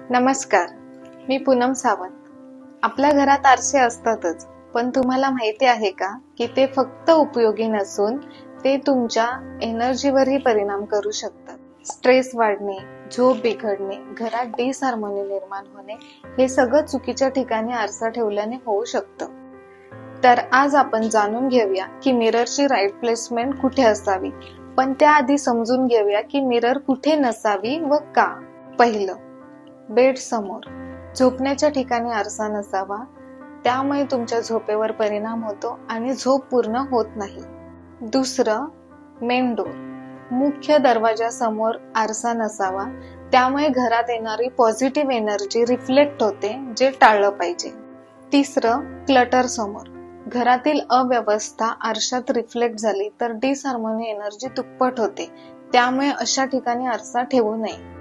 नमस्कार, मी पूनम सावंत. आपल्या घरात आरसे असतातच, पण तुम्हाला माहिती आहे का की ते फक्त उपयोगी नसून ते तुमच्या एनर्जीवरही परिणाम करू शकतात. स्ट्रेस वाढणे, झोप बिघडणे, घरात डिसहार्मोनी निर्माण होणे, हे सगळं चुकीच्या ठिकाणी आरसा ठेवल्याने होऊ शकतं. तर आज आपण जाणून घेऊया की मिररची राईट प्लेसमेंट कुठे असावी, पण त्याआधी समजून घेऊया की मिरर कुठे नसावी व का. पहिलं, बेड समोर. झोपण्याच्या ठिकाणी आरसा नसावा, त्यामुळे तुमच्या झोपेवर परिणाम होतो आणि झोप पूर्ण होत नाही. दुसरं, मेन डोर. मुख्य दरवाजासमोर आरसा नसावा, त्यामुळे घरात येणारी पॉझिटिव्ह एनर्जी रिफ्लेक्ट होते, जे टाळलं पाहिजे. तिसरं, क्लटर समोर. घरातील अव्यवस्था आरशात रिफ्लेक्ट झाली तर डिसहार्मोनी एनर्जी दुप्पट होते, त्यामुळे अशा ठिकाणी आरसा ठेवू नये.